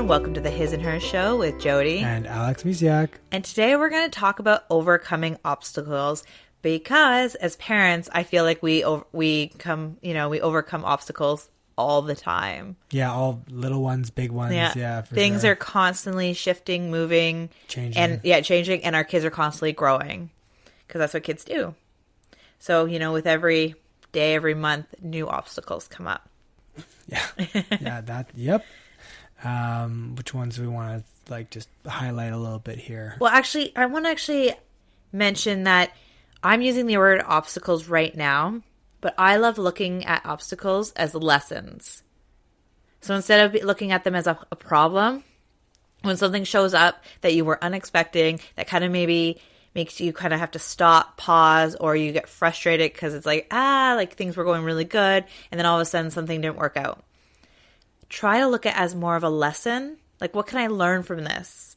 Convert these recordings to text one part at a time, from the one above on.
everyone. Welcome to the His and Her Show with Jody and Alex Misiak. And today we're going to talk about overcoming obstacles because as parents, I feel like we overcome obstacles all the time. Yeah, all little ones, big ones. Yeah, for things sure. Are constantly shifting, moving, changing, and our kids are constantly growing because that's what kids do. So, with every day, every month, new obstacles come up. Yeah. Yep. Which ones do we want to just highlight a little bit here? Well, actually, I want to mention that I'm using the word obstacles right now, but I love looking at obstacles as lessons. So instead of looking at them as a problem, when something shows up that you were unexpecting, that kind of maybe makes you kind of have to stop, pause, or you get frustrated because it's like things were going really good, and then all of a sudden something didn't work out. Try to look at it as more of a lesson. Like, what can I learn from this?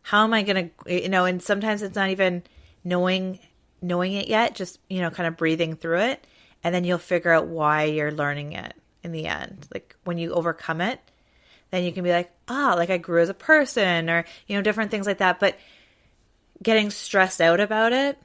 How am I going to, and sometimes it's not even knowing it yet, just, kind of breathing through it. And then you'll figure out why you're learning it in the end. Like, when you overcome it, then you can be like, I grew as a person, or, different things like that. But getting stressed out about it,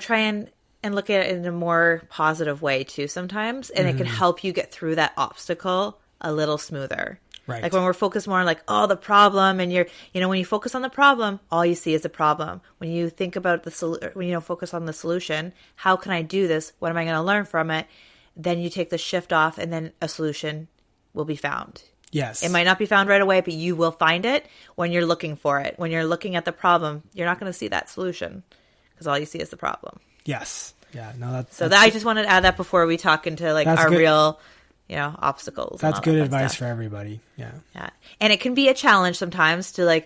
try and look at it in a more positive way too sometimes. And it can help you get through that obstacle a little smoother. Right. Like when we're focused more on the problem, and when you focus on the problem, all you see is the problem. When you think about focus on the solution, how can I do this? What am I going to learn from it? Then you take the shift off, and then a solution will be found. Yes. It might not be found right away, but you will find it when you're looking for it. When you're looking at the problem, you're not going to see that solution because all you see is the problem. Yes. Yeah. No, I just wanted to add that before we talk into our good. Real obstacles. That's good advice for everybody. Yeah. Yeah. And it can be a challenge sometimes to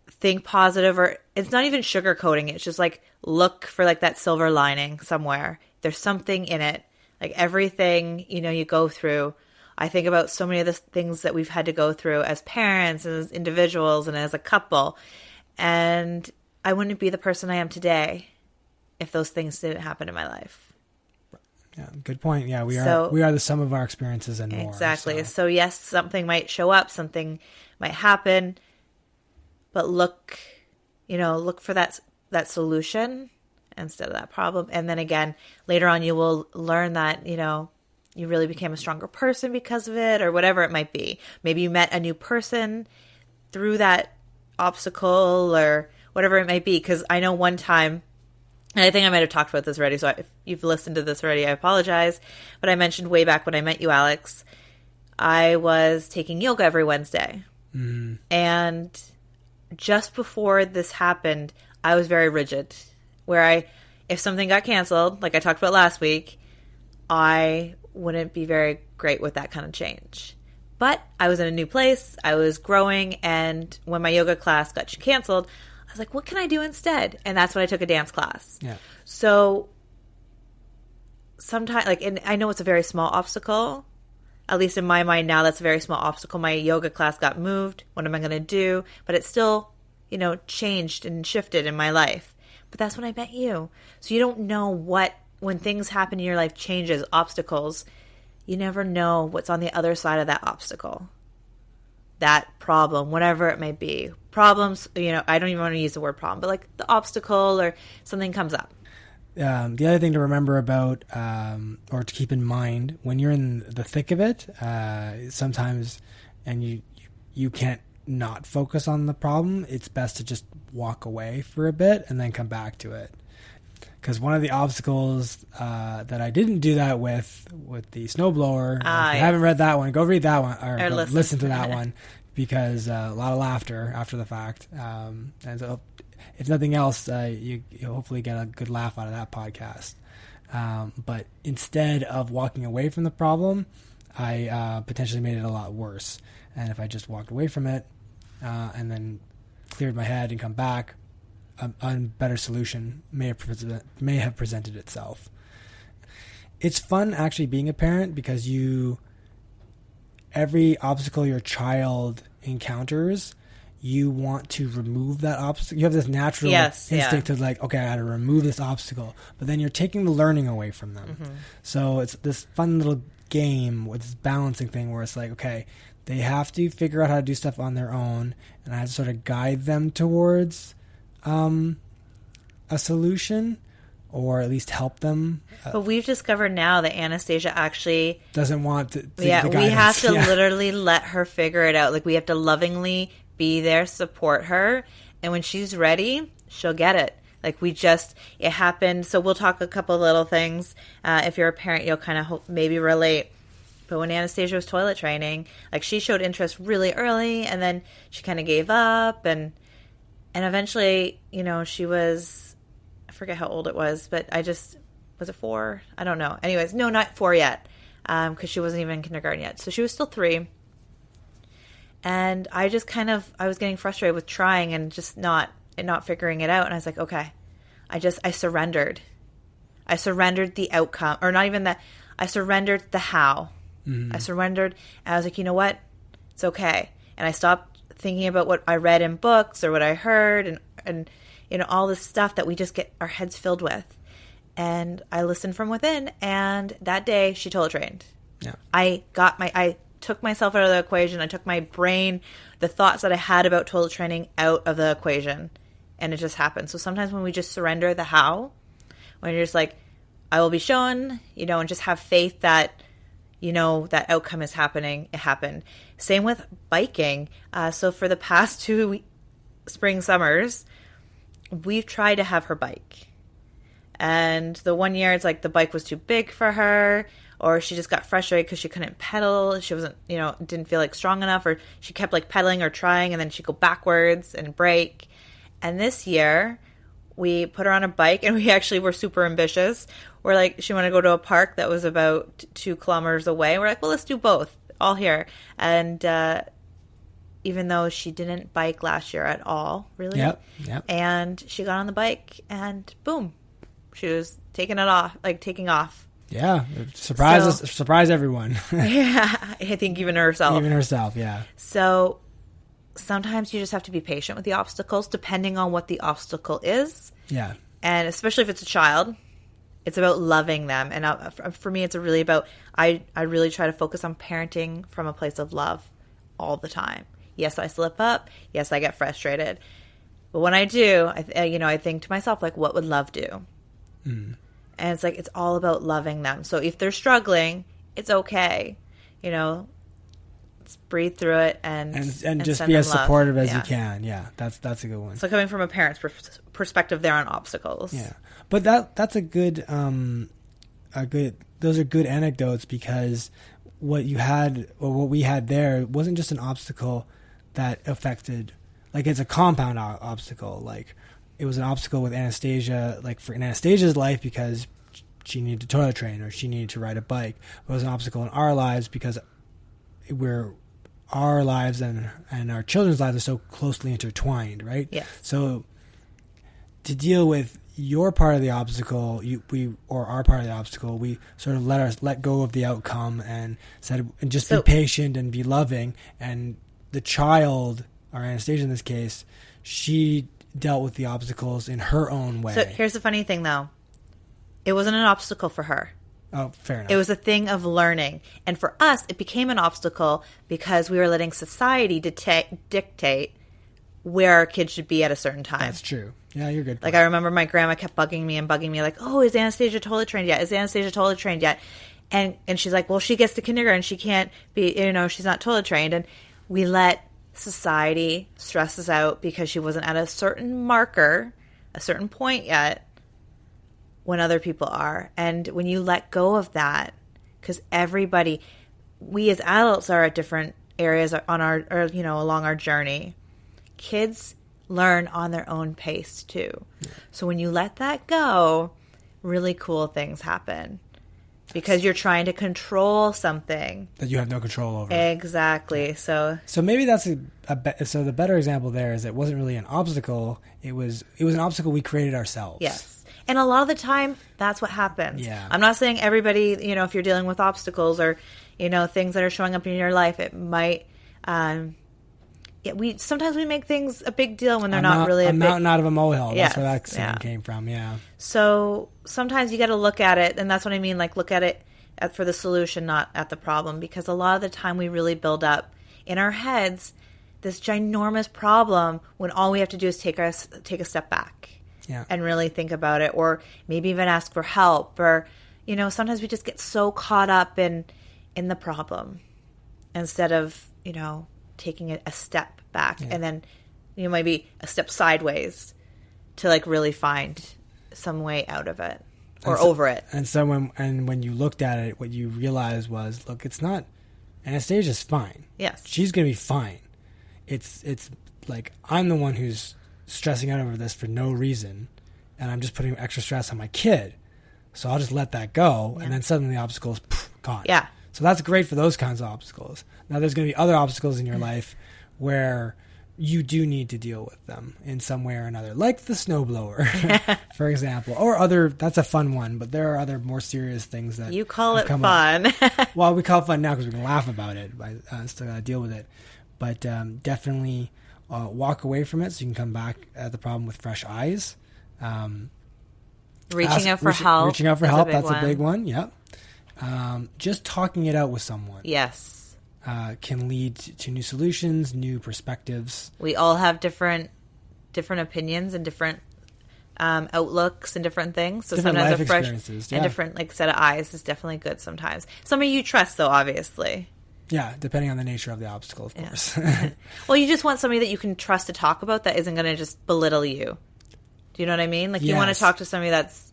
think positive, or it's not even sugarcoating it. It's just look for that silver lining somewhere. There's something in it. Everything, you go through. I think about so many of the things that we've had to go through as parents and as individuals and as a couple. And I wouldn't be the person I am today if those things didn't happen in my life. Yeah, good point. Yeah, we are the sum of our experiences and more. Exactly. So yes, something might show up, something might happen, but look for that solution instead of that problem. And then again, later on, you will learn that you really became a stronger person because of it, or whatever it might be. Maybe you met a new person through that obstacle, or whatever it might be. Because I know one time. And I think I might have talked about this already, so if you've listened to this already, I apologize. But I mentioned way back when I met you, Alex, I was taking yoga every Wednesday. Mm-hmm. And just before this happened, I was very rigid. Where if something got canceled, like I talked about last week, I wouldn't be very great with that kind of change. But I was in a new place, I was growing, and when my yoga class got canceled, I was like, what can I do instead? And that's when I took a dance class. Yeah. So sometimes, and I know it's a very small obstacle. At least in my mind now, that's a very small obstacle. My yoga class got moved. What am I going to do? But it still, changed and shifted in my life. But that's when I met you. So you don't know when things happen in your life, changes, obstacles, you never know what's on the other side of that obstacle. That problem, whatever it may be. Problems, I don't even want to use the word problem, but the obstacle or something comes up. The other thing to remember about, or to keep in mind, when you're in the thick of it, sometimes, and you can't not focus on the problem, it's best to just walk away for a bit and then come back to it. Because one of the obstacles that I didn't do that with the snowblower, if you haven't read that one, go read that one, or listen to that one, because a lot of laughter after the fact. And so, if nothing else, you'll hopefully get a good laugh out of that podcast. But instead of walking away from the problem, I potentially made it a lot worse. And if I just walked away from it and then cleared my head and come back, a better solution may have presented itself. It's fun actually being a parent because every obstacle your child encounters, you want to remove that obstacle. You have this natural instinct of okay, I got to remove this obstacle, but then you're taking the learning away from them. Mm-hmm. So it's this fun little game with this balancing thing where it's okay, They have to figure out how to do stuff on their own, and I have to sort of guide them towards a solution, or at least help them. But we've discovered now that Anastasia actually doesn't want to we have to literally let her figure it out. Like, we have to lovingly be there, support her, and when she's ready, she'll get it. Like, it happened. So we'll talk a couple little things. If you're a parent, you'll kind of maybe relate. But when Anastasia was toilet training, like, she showed interest really early, and then she kind of gave up, and eventually, she was, I forget how old it was, but was it 4? I don't know. Anyways, no, not 4 yet, because she wasn't even in kindergarten yet. So she was still 3. And I was getting frustrated with trying and just not figuring it out. And I was like, okay, I surrendered. I surrendered the outcome, or not even that. I surrendered the how. Mm-hmm. I surrendered. And I was like, you know what? It's okay. And I stopped thinking about what I read in books or what I heard and all this stuff that we just get our heads filled with. And I listened from within. And that day she toilet trained. Yeah. I took myself out of the equation. I took my brain, the thoughts that I had about toilet training, out of the equation. And it just happened. So sometimes when we just surrender the how, when you're just like, I will be shown, and just have faith that, that outcome is happening, it happened. Same with biking. So for the past 2 spring summers, we've tried to have her bike. And the one year, it's like the bike was too big for her, or she just got frustrated because she couldn't pedal. She wasn't, didn't feel like strong enough, or she kept like pedaling or trying, and then she'd go backwards and brake. And this year, we put her on a bike, and we actually were super ambitious. We're like, she wanted to go to a park that was about 2 kilometers away. We're like, well, let's do both, all here. And even though she didn't bike last year at all, really. Yep. And she got on the bike, and boom, she was taking off. Yeah, surprise everyone. Yeah, I think even herself. Even herself, yeah. So sometimes you just have to be patient with the obstacles, depending on what the obstacle is. Yeah. And especially if it's a child, it's about loving them. And for me, it's really about, I really try to focus on parenting from a place of love all the time. Yes, I slip up. Yes, I get frustrated. But when I do, I think to myself, like, what would love do? Mm. And it's like, it's all about loving them. So if they're struggling, it's okay. Breathe through it and just be as supportive as you can. Yeah, that's a good one. So coming from a parent's perspective there on obstacles. Yeah, but that's a good those are good anecdotes, because what we had there wasn't just an obstacle that affected, like, it's a compound obstacle. Like, it was an obstacle with Anastasia, like for Anastasia's life, because she needed to toilet train or she needed to ride a bike. It was an obstacle in our lives because our lives and our children's lives are so closely intertwined, right? Yes. So to deal with your part of the obstacle, our part of the obstacle, we sort of let go of the outcome and be patient and be loving. And the child, or Anastasia in this case, she dealt with the obstacles in her own way. So here's the funny thing, though. It wasn't an obstacle for her. Oh, fair enough. It was a thing of learning. And for us, it became an obstacle because we were letting society dictate where our kids should be at a certain time. That's true. Yeah, you're good. Like, I remember my grandma kept bugging me, like, oh, is Anastasia toilet trained yet? Is Anastasia toilet trained yet? And she's like, well, she gets to kindergarten. She can't be, she's not toilet trained. And we let society stress us out because she wasn't at a certain marker, a certain point yet, when other people are. And when you let go of that, because we as adults are at different areas on along our journey. Kids learn on their own pace too. Yeah. So when you let that go, really cool things happen, because you're trying to control something that you have no control over. Exactly. So maybe that's so the better example there is it wasn't really an obstacle. It was an obstacle we created ourselves. Yes. And a lot of the time, that's what happens. Yeah. I'm not saying everybody, if you're dealing with obstacles or, things that are showing up in your life, it might, sometimes we make things a big deal when they're not really a mountain out of a molehill. Yes, that's where that saying came from. Yeah. So sometimes you got to look at it, and that's what I mean. Like, look at it for the solution, not at the problem, because a lot of the time we really build up in our heads this ginormous problem when all we have to do is take a step back and really think about it, or maybe even ask for help, or, you know, sometimes we just get so caught up in the problem instead of, you know, taking a step back and then, you know, maybe a step sideways to like really find some way out of it or over it. And so when you looked at it, what you realized was, look, it's not, Anastasia's fine. Yes. She's going to be fine. It's like, I'm the one who's stressing out over this for no reason, and I'm just putting extra stress on my kid. So I'll just let that go, and then suddenly the obstacle is gone. Yeah. So that's great for those kinds of obstacles. Now there's going to be other obstacles in your life where you do need to deal with them in some way or another, like the snowblower, for example, or other. That's a fun one, but there are other more serious things that you call it fun. Well, we call it fun now because we can laugh about it. I still got to deal with it, but definitely walk away from it so you can come back at the problem with fresh eyes. Reaching out for help. Reaching out for help. That's a big one. Yep. Just talking it out with someone. Yes. Can lead to new solutions, new perspectives. We all have different opinions and different outlooks and different things. So different sometimes life a fresh experiences, and different like set of eyes is definitely good sometimes. Somebody you trust, though, obviously. Yeah, depending on the nature of the obstacle, of course. Well, you just want somebody that you can trust to talk about that isn't going to just belittle you. Do you know what I mean? Like, you want to talk to somebody that's,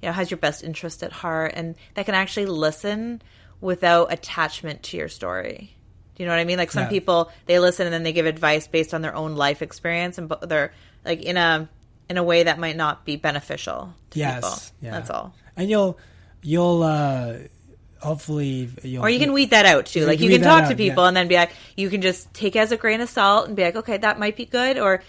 you know, has your best interest at heart and that can actually listen without attachment to your story. Do you know what I mean? Like, some people, they listen and then they give advice based on their own life experience, and they're like in a way that might not be beneficial to people. Yeah. That's all. And you'll hopefully or you can weed that out too. Like, you can talk to people and then be like, you can just take it as a grain of salt and be like, okay, that might be good, or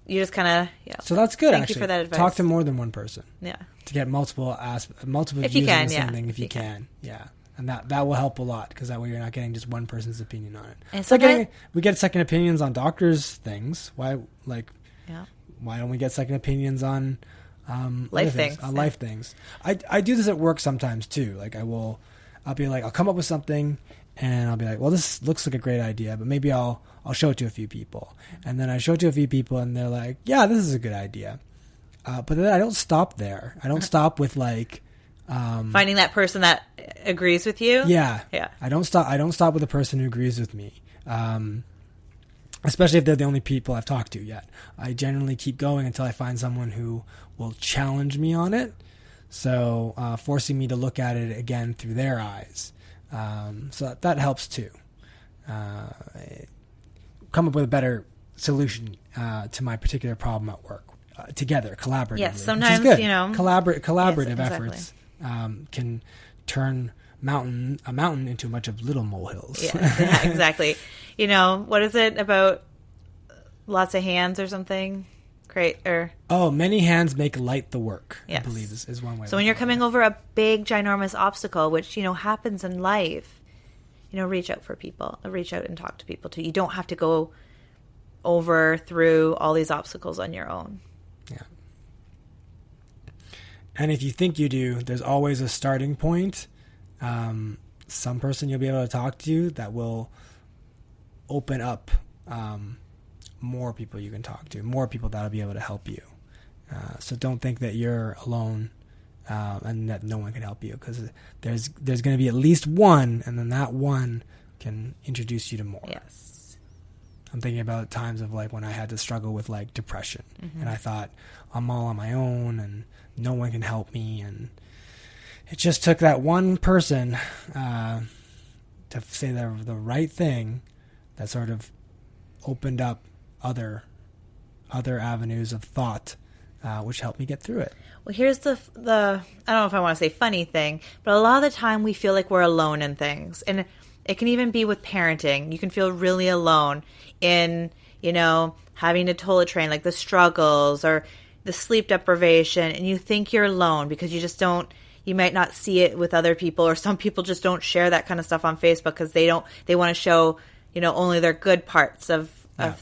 you just kind of So that's good. Thank actually. you for that advice. Talk to more than one person. Yeah. To get multiple if views you can, on the same thing, if you can. Yeah. And that will help a lot, because that way you're not getting just one person's opinion on it. And it's like we get second opinions on doctors' things. Why don't we get second opinions on life things? On life things. I do this at work sometimes too. Like, I'll be like, I'll come up with something and I'll be like, well, this looks like a great idea, but maybe I'll show it to a few people. And then I show it to a few people and they're like, yeah, this is a good idea. But then I don't stop there. I don't stop with like finding that person that agrees with you. Yeah. Yeah. I don't stop with the person who agrees with me. Especially if they're the only people I've talked to yet. I generally keep going until I find someone who will challenge me on it. So forcing me to look at it again through their eyes. So that helps too. Come up with a better solution to my particular problem at work. Together, collaboratively. Yes, sometimes, you know. Collaborative efforts can turn a mountain into a bunch of little molehills. Yeah, exactly. You know, what is it about lots of hands or something? Great. Many hands make light the work, yes. I believe is one way. So when you're coming over a big, ginormous obstacle, which, you know, happens in life, you know, reach out for people. Reach out and talk to people too. You don't have to go through all these obstacles on your own. Yeah. And if you think you do, there's always a starting point. Some person you'll be able to talk to that will open up more people you can talk to, more people that'll be able to help you. So don't think that you're alone and that no one can help you, because there's going to be at least one, and then that one can introduce you to more. Yes. I'm thinking about times of like when I had to struggle with like depression, and I thought, I'm all on my own and no one can help me, and it just took that one person to say the right thing that sort of opened up other avenues of thought, which helped me get through it. Well, here's the I don't know if I want to say funny thing, but a lot of the time we feel like we're alone in things, and it can even be with parenting. You can feel really alone in, you know, having to toll a train, like the struggles or the sleep deprivation, and you think you're alone because you might not see it with other people, or some people just don't share that kind of stuff on Facebook because they want to show, you know, only their good parts of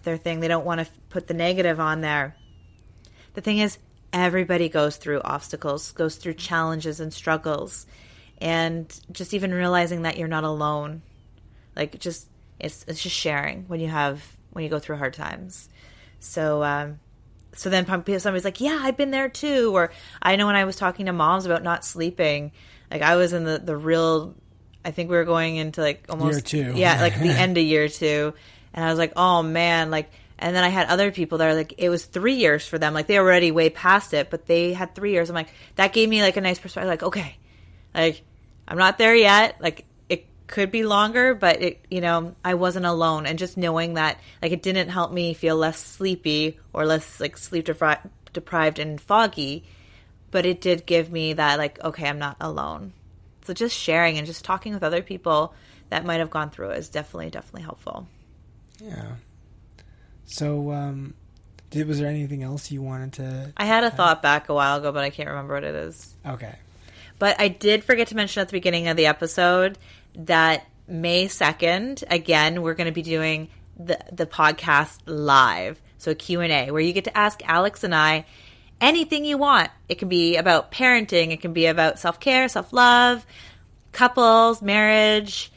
their thing. They don't want to put the negative on there. The thing is, everybody goes through obstacles, goes through challenges and struggles, and just even realizing that you're not alone. Like, just It's just sharing when you go through hard times. So then somebody's like, yeah, I've been there too. Or I know when I was talking to moms about not sleeping, like I was in the real, I think we were going into like almost year 2. Yeah, like the end of year 2. And I was like, oh man, like, and then I had other people that are like, it was 3 years for them. Like they were already way past it, but they had 3 years. I'm like, that gave me like a nice perspective. Like, okay, like I'm not there yet. Like it could be longer, but it, I wasn't alone. And just knowing that, like, it didn't help me feel less sleepy or less like sleep deprived and foggy, but it did give me that, like, okay, I'm not alone. So just sharing and just talking with other people that might have gone through it is definitely helpful. Yeah. So, was there anything else you wanted to... I had a thought back a while ago, but I can't remember what it is. Okay. But I did forget to mention at the beginning of the episode that May 2nd, again, we're going to be doing the podcast live. So a Q&A where you get to ask Alex and I anything you want. It can be about parenting. It can be about self-care, self-love, couples, marriage,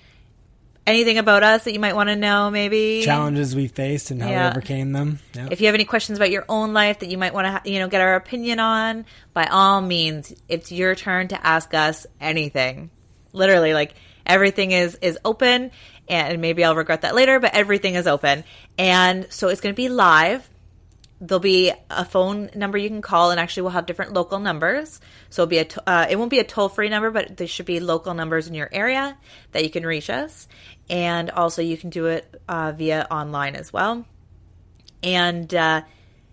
anything about us that you might want to know, maybe. Challenges we faced and how we overcame them. Yep. If you have any questions about your own life that you might want to, get our opinion on, by all means, it's your turn to ask us anything. Literally, like, everything is open, and maybe I'll regret that later, but everything is open. And so it's going to be live. There'll be a phone number you can call, and actually we'll have different local numbers. So it'll be it won't be a toll-free number, but there should be local numbers in your area that you can reach us. And also you can do it via online as well. And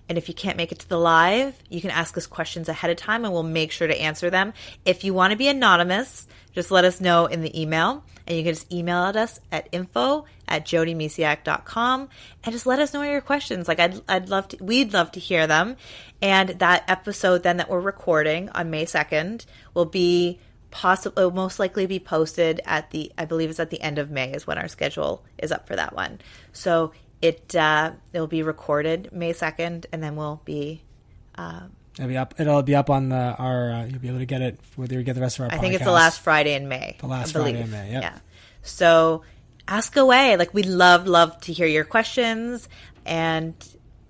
if you can't make it to the live, you can ask us questions ahead of time, and we'll make sure to answer them. If you want to be anonymous, just let us know in the email. And you can just email at us at info@jodymisiak.com and just let us know your questions. Like we'd love to hear them. And that episode then that we're recording on May 2nd will be most likely be posted I believe it's at the end of May is when our schedule is up for that one. So it'll be recorded May 2nd, and then we'll be It'll be up on you'll be able to get it whether you get the rest of our podcast. I think it's the last Friday in May. The last Friday in May, yep. Yeah. So ask away. Like, we'd love to hear your questions and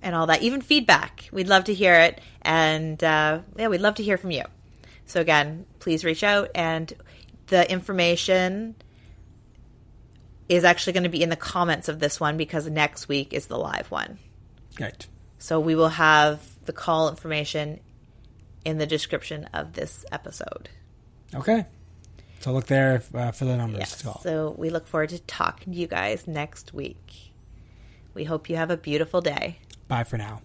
all that. Even feedback. We'd love to hear it. And we'd love to hear from you. So again, please reach out, and the information is actually going to be in the comments of this one because next week is the live one. Right. So we will have the call information in the description of this episode. Okay. So look there for the numbers. Yes. So we look forward to talking to you guys next week. We hope you have a beautiful day. Bye for now.